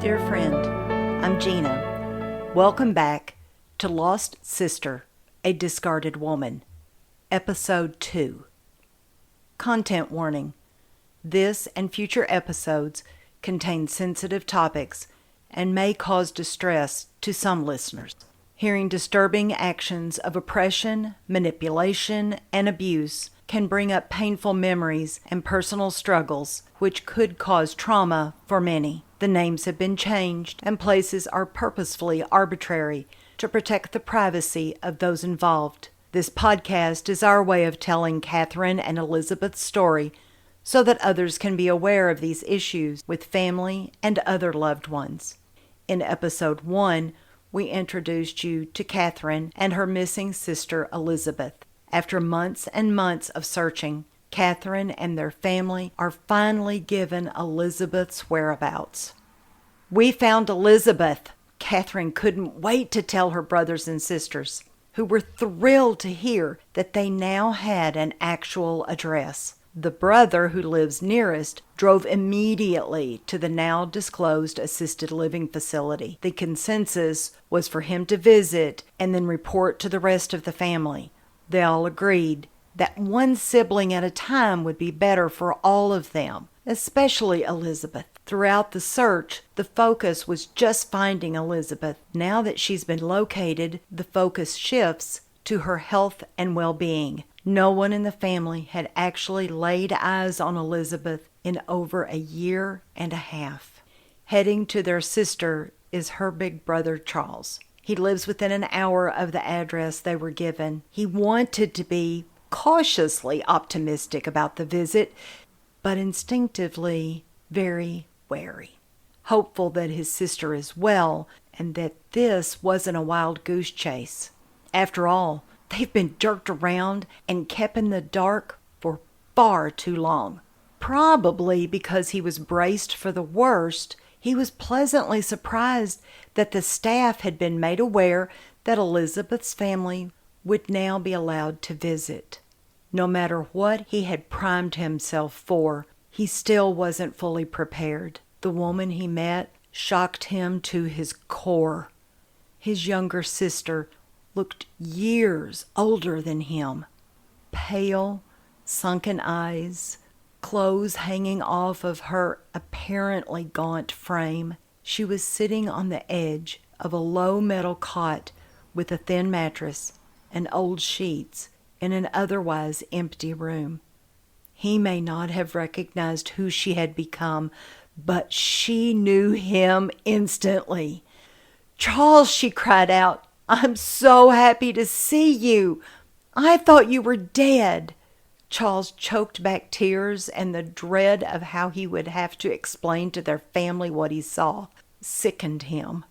Dear friend, I'm Gina. Welcome back to Lost Sister, a Discarded Woman, Episode 2. Content warning. This and future episodes contain sensitive topics and may cause distress to some listeners. Hearing disturbing actions of oppression, manipulation, and abuse can bring up painful memories and personal struggles which could cause trauma for many. The names have been changed and places are purposefully arbitrary to protect the privacy of those involved. This podcast is our way of telling Catherine and Elizabeth's story so that others can be aware of these issues with family and other loved ones. In episode 1, we introduced you to Catherine and her missing sister Elizabeth. After months and months of searching, Catherine and their family are finally given Elizabeth's whereabouts. "We found Elizabeth!" Catherine couldn't wait to tell her brothers and sisters, who were thrilled to hear that they now had an actual address. The brother who lives nearest drove immediately to the now disclosed assisted living facility. The consensus was for him to visit and then report to the rest of the family. They all agreed that one sibling at a time would be better for all of them, especially Elizabeth. Throughout the search, the focus was just finding Elizabeth. Now that she's been located, the focus shifts to her health and well-being. No one in the family had actually laid eyes on Elizabeth in over a year and a half. Heading to their sister is her big brother, Charles. He lives within an hour of the address they were given. He wanted to be cautiously optimistic about the visit, but instinctively very wary. Hopeful that his sister is well and that this wasn't a wild goose chase. After all, they've been jerked around and kept in the dark for far too long. Probably because he was braced for the worst, he was pleasantly surprised that the staff had been made aware that Elizabeth's family would now be allowed to visit. No matter what he had primed himself for, he still wasn't fully prepared. The woman he met shocked him to his core. His younger sister looked years older than him. Pale, sunken eyes, clothes hanging off of her apparently gaunt frame. She was sitting on the edge of a low metal cot with a thin mattress and old sheets in an otherwise empty room. He may not have recognized who she had become, but she knew him instantly. "Charles," she cried out, "I'm so happy to see you. I thought you were dead." Charles choked back tears, and the dread of how he would have to explain to their family what he saw sickened him.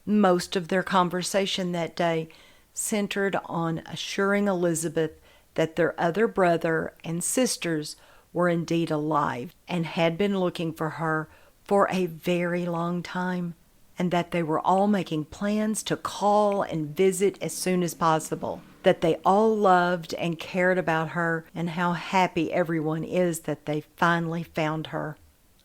Most of their conversation that day centered on assuring Elizabeth that their other brother and sisters were indeed alive and had been looking for her for a very long time, and that they were all making plans to call and visit as soon as possible, that they all loved and cared about her, and how happy everyone is that they finally found her.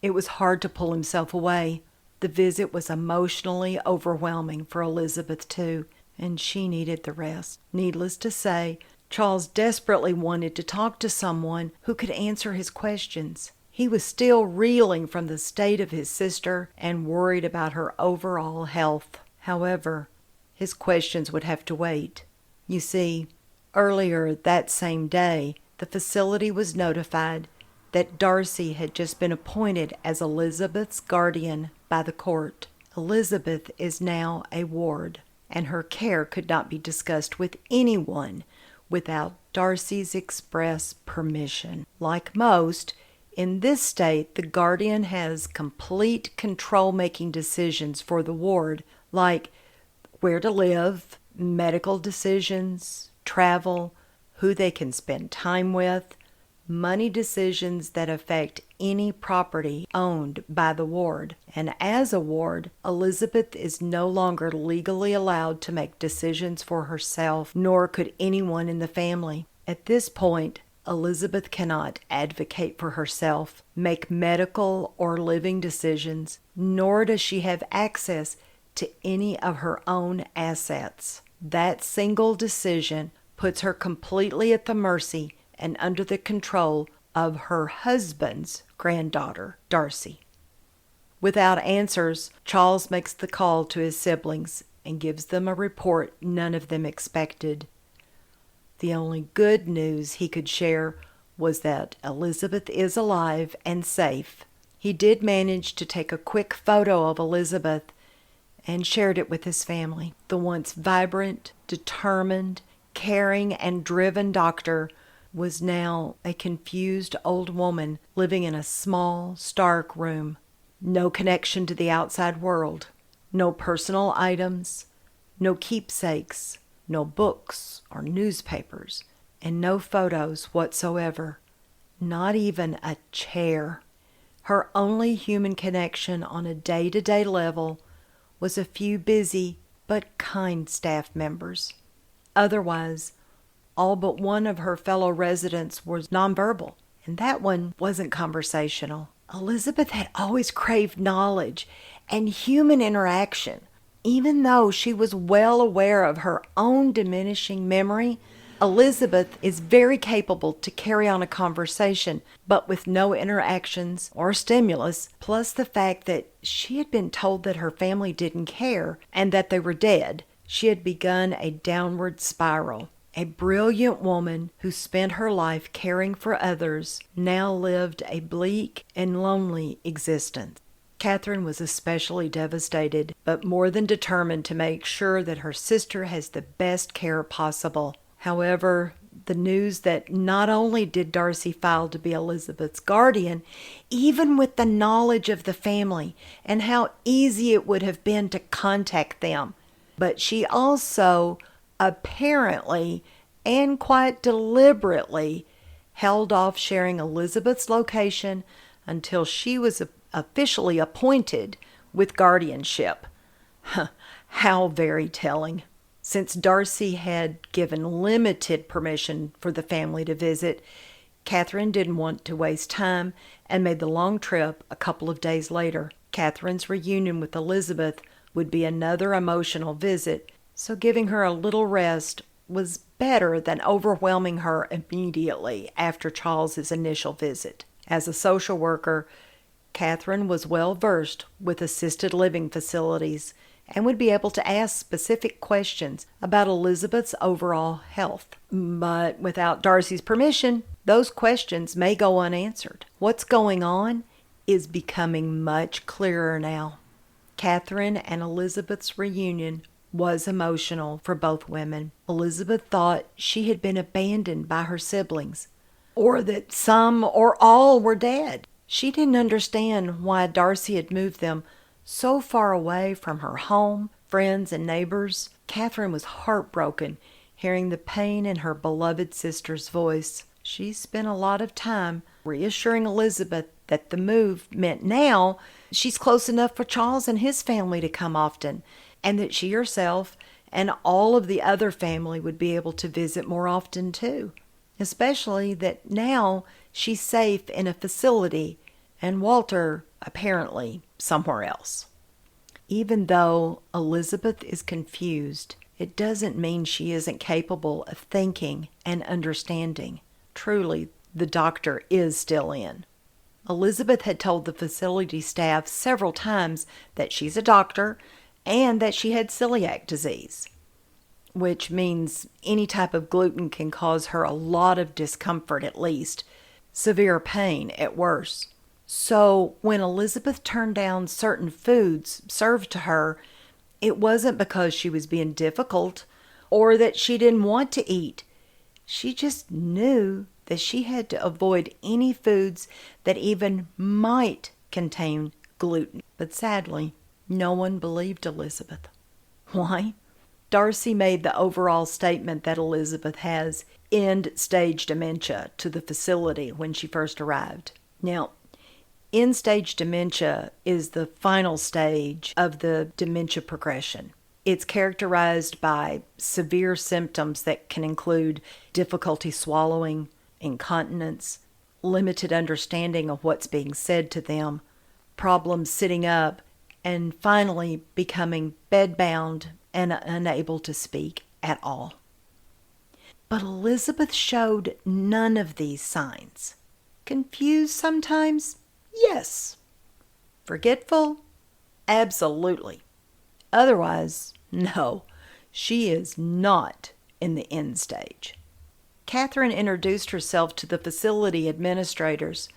It was hard to pull himself away. The visit was emotionally overwhelming for Elizabeth too, and she needed the rest. Needless to say, Charles desperately wanted to talk to someone who could answer his questions. He was still reeling from the state of his sister and worried about her overall health. However, his questions would have to wait. You see, earlier that same day, the facility was notified that Darcy had just been appointed as Elizabeth's guardian by the court. Elizabeth is now a ward, and her care could not be discussed with anyone without Darcy's express permission. Like most, in this state, the guardian has complete control making decisions for the ward, like where to live, medical decisions, travel, who they can spend time with, money decisions that affect any property owned by the ward. And as a ward, Elizabeth is no longer legally allowed to make decisions for herself, nor could anyone in the family. At this point, Elizabeth cannot advocate for herself, make medical or living decisions, nor does she have access to any of her own assets. That single decision puts her completely at the mercy and under the control of her husband's granddaughter, Darcy. Without answers, Charles makes the call to his siblings and gives them a report none of them expected. The only good news he could share was that Elizabeth is alive and safe. He did manage to take a quick photo of Elizabeth and shared it with his family. The once vibrant, determined, caring, and driven doctor was now a confused old woman living in a small, stark room. No connection to the outside world, no personal items, no keepsakes, no books or newspapers, and no photos whatsoever. Not even a chair. Her only human connection on a day-to-day level was a few busy but kind staff members. Otherwise, all but one of her fellow residents was nonverbal, and that one wasn't conversational. Elizabeth had always craved knowledge and human interaction. Even though she was well aware of her own diminishing memory, Elizabeth is very capable to carry on a conversation, but with no interactions or stimulus, plus the fact that she had been told that her family didn't care and that they were dead. She had begun a downward spiral. A brilliant woman who spent her life caring for others now lived a bleak and lonely existence. Catherine was especially devastated, but more than determined to make sure that her sister has the best care possible. However, the news that not only did Darcy file to be Elizabeth's guardian, even with the knowledge of the family and how easy it would have been to contact them, but she also apparently and quite deliberately held off sharing Elizabeth's location until she was officially appointed with guardianship. How very telling. Since Darcy had given limited permission for the family to visit, Catherine didn't want to waste time and made the long trip a couple of days later. Catherine's reunion with Elizabeth would be another emotional visit, so giving her a little rest was better than overwhelming her immediately after Charles's initial visit. As a social worker, Catherine was well versed with assisted living facilities and would be able to ask specific questions about Elizabeth's overall health. But without Darcy's permission, those questions may go unanswered. What's going on is becoming much clearer now. Catherine and Elizabeth's reunion was emotional for both women. Elizabeth thought she had been abandoned by her siblings, or that some or all were dead. She didn't understand why Darcy had moved them so far away from her home, friends, and neighbors. Catherine was heartbroken hearing the pain in her beloved sister's voice. She spent a lot of time reassuring Elizabeth that the move meant now she's close enough for Charles and his family to come often, and that she herself and all of the other family would be able to visit more often too, especially that now she's safe in a facility and Walter apparently somewhere else. Even though Elizabeth is confused, it doesn't mean she isn't capable of thinking and understanding. Truly, the doctor is still in. Elizabeth had told the facility staff several times that she's a doctor and that she had celiac disease, which means any type of gluten can cause her a lot of discomfort at least, severe pain at worst. So when Elizabeth turned down certain foods served to her, it wasn't because she was being difficult or that she didn't want to eat. She just knew that she had to avoid any foods that even might contain gluten. But sadly, no one believed Elizabeth. Why? Darcy made the overall statement that Elizabeth has end-stage dementia to the facility when she first arrived. Now, end-stage dementia is the final stage of the dementia progression. It's characterized by severe symptoms that can include difficulty swallowing, incontinence, limited understanding of what's being said to them, problems sitting up, and finally becoming bedbound and unable to speak at all. But Elizabeth showed none of these signs. Confused sometimes? Yes. Forgetful? Absolutely. Otherwise, no, she is not in the end stage. Catherine introduced herself to the facility administrators,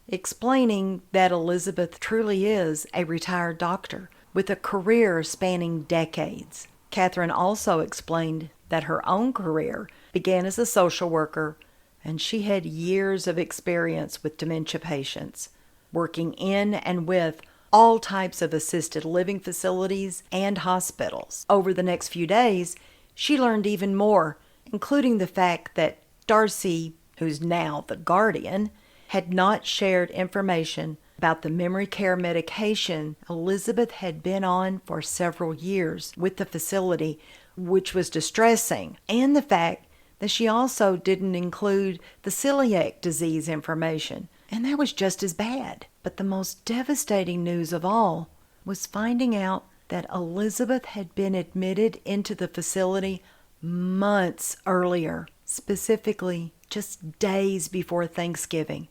explaining that Elizabeth truly is a retired doctor with a career spanning decades. Catherine also explained that her own career began as a social worker, and she had years of experience with dementia patients, working in and with all types of assisted living facilities and hospitals. Over the next few days, she learned even more, including the fact that Darcy, who's now the guardian, had not shared information about the memory care medication Elizabeth had been on for several years with the facility, which was distressing, and the fact that she also didn't include the celiac disease information, and that was just as bad. But the most devastating news of all was finding out that Elizabeth had been admitted into the facility months earlier, specifically just days before Thanksgiving.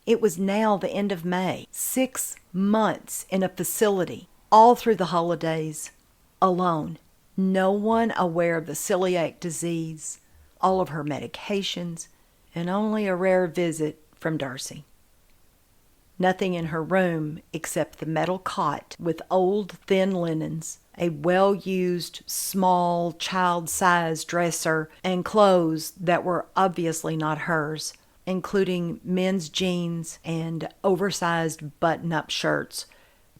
It was now the end of May, 6 months in a facility, all through the holidays, alone. No one aware of the celiac disease, all of her medications, and only a rare visit from Darcy. Nothing in her room except the metal cot with old thin linens, a well-used, small, child-sized dresser, and clothes that were obviously not hers, including men's jeans and oversized button-up shirts.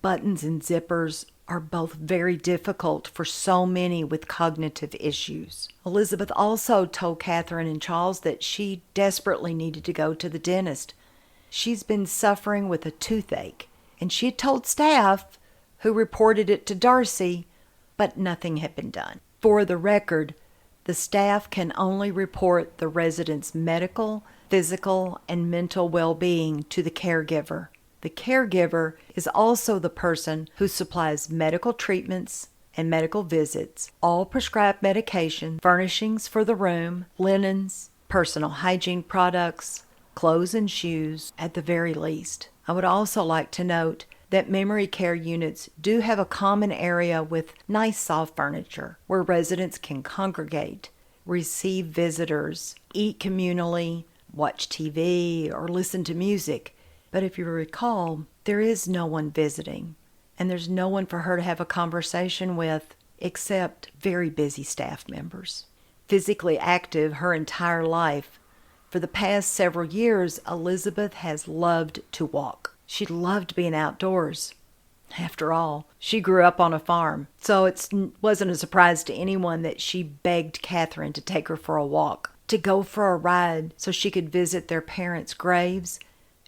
Buttons and zippers are both very difficult for so many with cognitive issues. Elizabeth also told Catherine and Charles that she desperately needed to go to the dentist. She's been suffering with a toothache, and she had told staff, who reported it to Darcy, but nothing had been done. For the record, the staff can only report the resident's medical, physical, and mental well-being to the caregiver. The caregiver is also the person who supplies medical treatments and medical visits, all prescribed medication, furnishings for the room, linens, personal hygiene products, clothes and shoes, at the very least. I would also like to note that memory care units do have a common area with nice soft furniture where residents can congregate, receive visitors, eat communally, watch TV, or listen to music. But if you recall, there is no one visiting, and there's no one for her to have a conversation with except very busy staff members. Physically active her entire life, for the past several years, Elizabeth has loved to walk. She loved being outdoors. After all, she grew up on a farm, so it wasn't a surprise to anyone that she begged Catherine to take her for a walk, to go for a ride so she could visit their parents' graves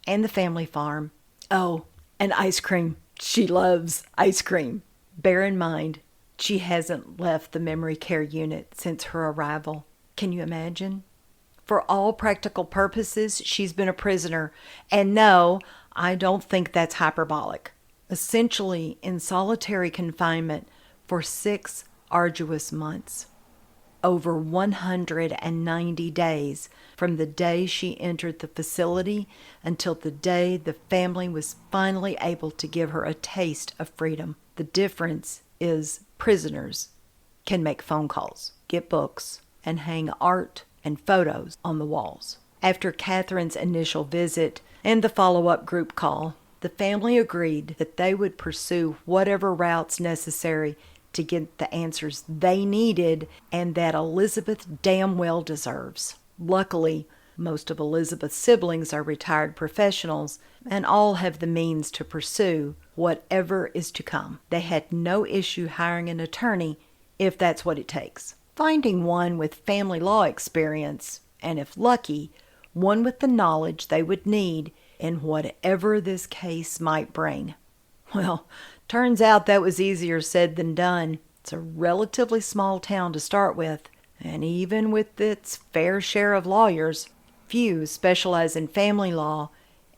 and the family farm. Oh, and ice cream. She loves ice cream. Bear in mind, she hasn't left the memory care unit since her arrival. Can you imagine? For all practical purposes, she's been a prisoner. And no, I don't think that's hyperbolic. Essentially in solitary confinement for 6 arduous months. Over 190 days from the day she entered the facility until the day the family was finally able to give her a taste of freedom. The difference is prisoners can make phone calls, get books, and hang art and photos on the walls. After Catherine's initial visit and the follow-up group call, the family agreed that they would pursue whatever routes necessary to get the answers they needed and that Elizabeth damn well deserves. Luckily, most of Elizabeth's siblings are retired professionals and all have the means to pursue whatever is to come. They had no issue hiring an attorney if that's what it takes. Finding one with family law experience, and if lucky, one with the knowledge they would need in whatever this case might bring. Well, turns out that was easier said than done. It's a relatively small town to start with, and even with its fair share of lawyers, Few specialize in family law,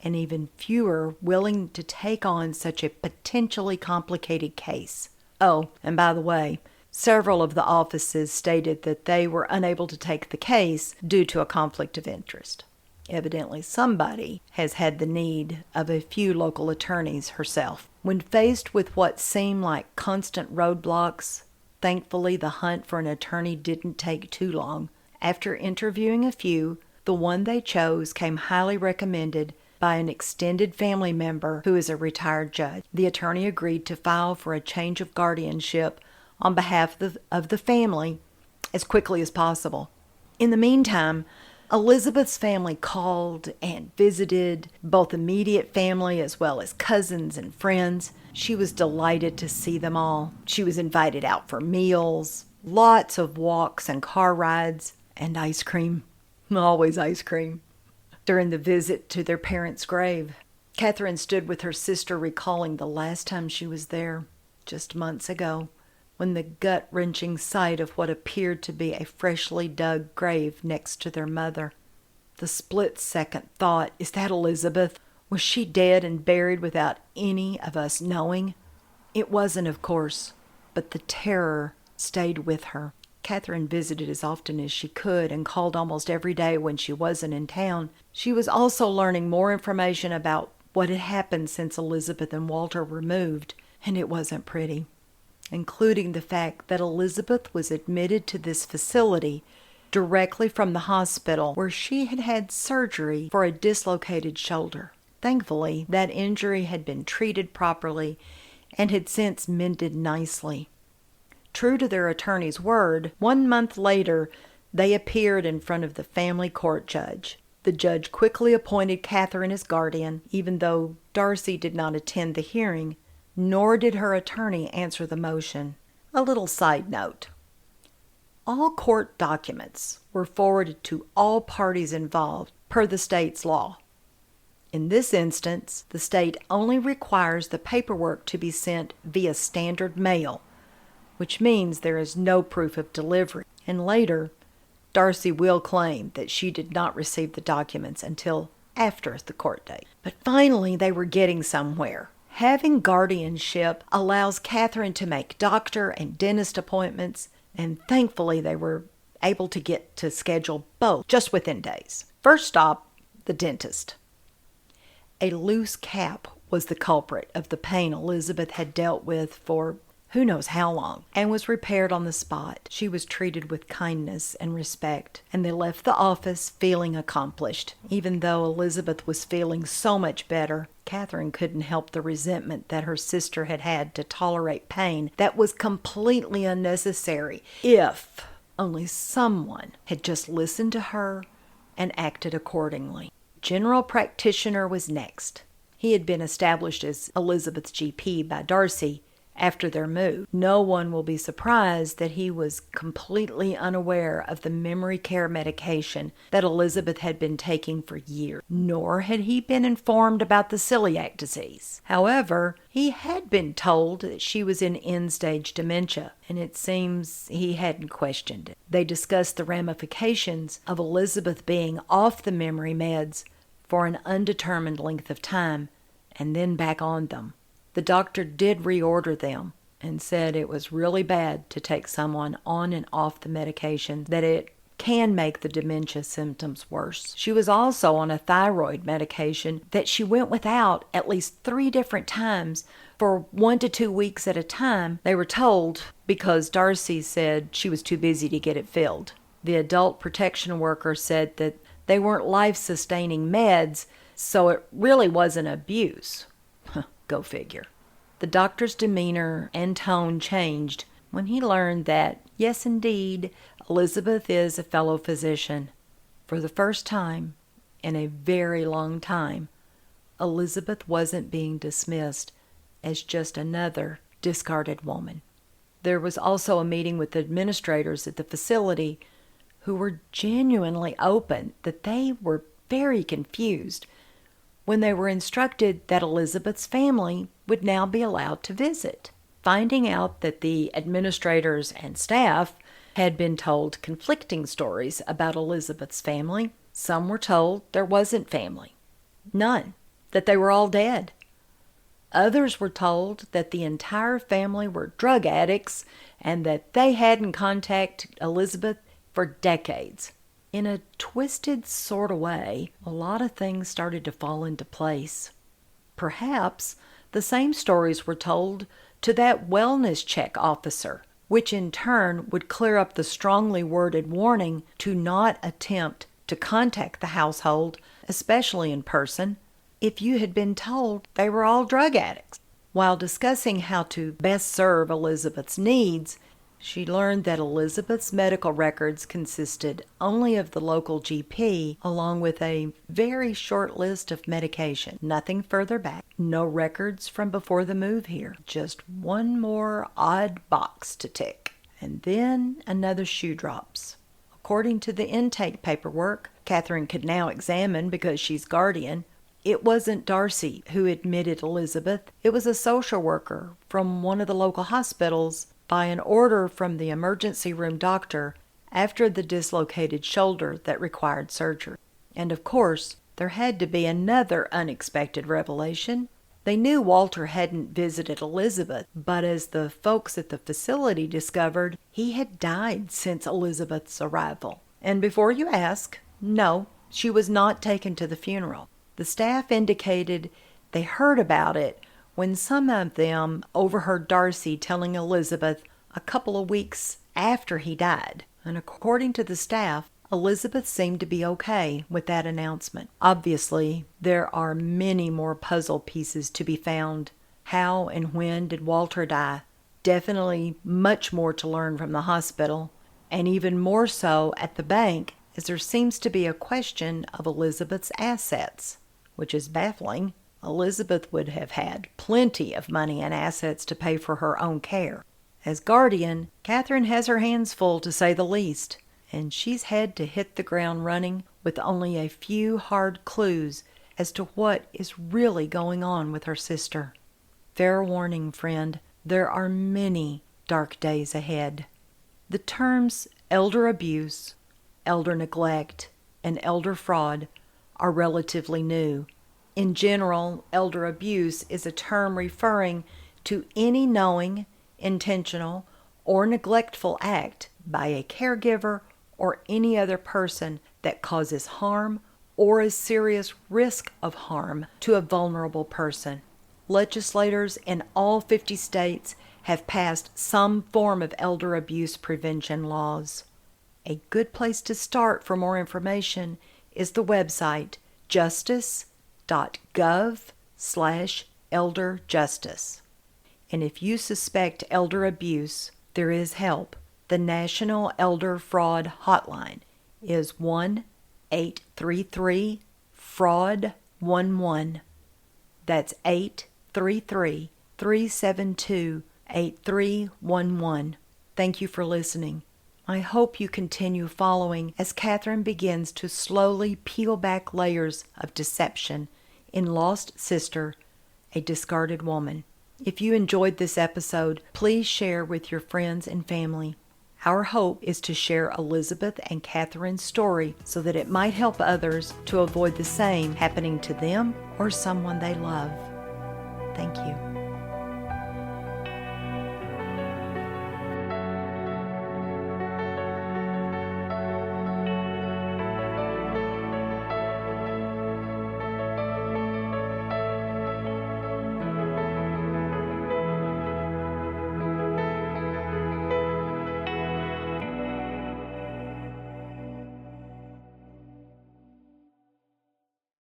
and even fewer willing to take on such a potentially complicated case. Oh, and by the way, several of the offices stated that they were unable to take the case due to a conflict of interest. Evidently, somebody has had the need of a few local attorneys herself. When faced with what seemed like constant roadblocks, thankfully the hunt for an attorney didn't take too long. After interviewing a few, the one they chose came highly recommended by an extended family member who is a retired judge. The attorney agreed to file for a change of guardianship on behalf of the family as quickly as possible. In the meantime, Elizabeth's family called and visited both immediate family as well as cousins and friends. She was delighted to see them all. She was invited out for meals, lots of walks and car rides, and ice cream. Always ice cream. During the visit to their parents' grave, Catherine stood with her sister recalling the last time she was there, just months ago, when the gut-wrenching sight of what appeared to be a freshly dug grave next to their mother. The split-second thought, is that Elizabeth? Was she dead and buried without any of us knowing? It wasn't, of course, but the terror stayed with her. Catherine visited as often as she could and called almost every day when she wasn't in town. She was also learning more information about what had happened since Elizabeth and Walter were moved, and it wasn't pretty, including the fact that Elizabeth was admitted to this facility directly from the hospital where she had had surgery for a dislocated shoulder. Thankfully, that injury had been treated properly and had since mended nicely. True to their attorney's word, 1 month later, they appeared in front of the family court judge. The judge quickly appointed Catherine as guardian, even though Darcy did not attend the hearing, nor did her attorney answer the motion. A little side note. All court documents were forwarded to all parties involved per the state's law. In this instance, the state only requires the paperwork to be sent via standard mail, which means there is no proof of delivery. And later, Darcy will claim that she did not receive the documents until after the court date. But finally, they were getting somewhere. Having guardianship allows Catherine to make doctor and dentist appointments, and thankfully they were able to get to schedule both just within days. First stop, the dentist. A loose cap was the culprit of the pain Elizabeth had dealt with for who knows how long, and was repaired on the spot. She was treated with kindness and respect, and they left the office feeling accomplished. Even though Elizabeth was feeling so much better, Catherine couldn't help the resentment that her sister had had to tolerate pain that was completely unnecessary if only someone had just listened to her and acted accordingly. General practitioner was next. He had been established as Elizabeth's GP by Darcy after their move. No one will be surprised that he was completely unaware of the memory care medication that Elizabeth had been taking for years, nor had he been informed about the celiac disease. However, he had been told that she was in end-stage dementia, and it seems he hadn't questioned it. They discussed the ramifications of Elizabeth being off the memory meds for an undetermined length of time and then back on them. The doctor did reorder them and said it was really bad to take someone on and off the medication, that it can make the dementia symptoms worse. She was also on a thyroid medication that she went without at least 3 different times for 1 to 2 weeks at a time, they were told, because Darcy said she was too busy to get it filled. The adult protection worker said that they weren't life-sustaining meds, so it really wasn't abuse. Go figure. The doctor's demeanor and tone changed when he learned that, yes indeed, Elizabeth is a fellow physician. For the first time in a very long time, Elizabeth wasn't being dismissed as just another discarded woman. There was also a meeting with the administrators at the facility who were genuinely open that they were very confused when they were instructed that Elizabeth's family would now be allowed to visit. Finding out that the administrators and staff had been told conflicting stories about Elizabeth's family, Some were told there wasn't family. None. That they were all dead. Others were told that the entire family were drug addicts and that they hadn't contacted Elizabeth for decades. In a twisted sort of way, a lot of things started to fall into place. Perhaps the same stories were told to that wellness check officer, which in turn would clear up the strongly worded warning to not attempt to contact the household, especially in person, if you had been told they were all drug addicts. While discussing how to best serve Elizabeth's needs, she learned that Elizabeth's medical records consisted only of the local GP, along with a very short list of medication. Nothing further back. No records from before the move here. Just one more odd box to tick. And then another shoe drops. According to the intake paperwork Catherine could now examine because she's guardian, it wasn't Darcy who admitted Elizabeth. It was a social worker from one of the local hospitals by an order from the emergency room doctor after the dislocated shoulder that required surgery. And of course, there had to be another unexpected revelation. They knew Walter hadn't visited Elizabeth, but as the folks at the facility discovered, he had died since Elizabeth's arrival. And before you ask, no, she was not taken to the funeral. The staff indicated they heard about it when some of them overheard Darcy telling Elizabeth a couple of weeks after he died. And according to the staff, Elizabeth seemed to be okay with that announcement. Obviously, there are many more puzzle pieces to be found. How and when did Walter die? Definitely much more to learn from the hospital, and even more so at the bank, as there seems to be a question of Elizabeth's assets, which is baffling. Elizabeth would have had plenty of money and assets to pay for her own care. As guardian, Catherine has her hands full, to say the least, and she's had to hit the ground running with only a few hard clues as to what is really going on with her sister. Fair warning, friend, there are many dark days ahead. The terms elder abuse, elder neglect, and elder fraud are relatively new. In general, elder abuse is a term referring to any knowing, intentional, or neglectful act by a caregiver or any other person that causes harm or a serious risk of harm to a vulnerable person. Legislators in all 50 states have passed some form of elder abuse prevention laws. A good place to start for more information is the website justice.gov/elderjustice. And if you suspect elder abuse, there is help. The National Elder Fraud Hotline is 1-833-FRAUD-11. That's 833-372-8311. Thank you for listening. I hope you continue following as Catherine begins to slowly peel back layers of deception in Lost Sister, a Discarded Woman. If you enjoyed this episode, please share with your friends and family. Our hope is to share Elizabeth and Catherine's story so that it might help others to avoid the same happening to them or someone they love. Thank you.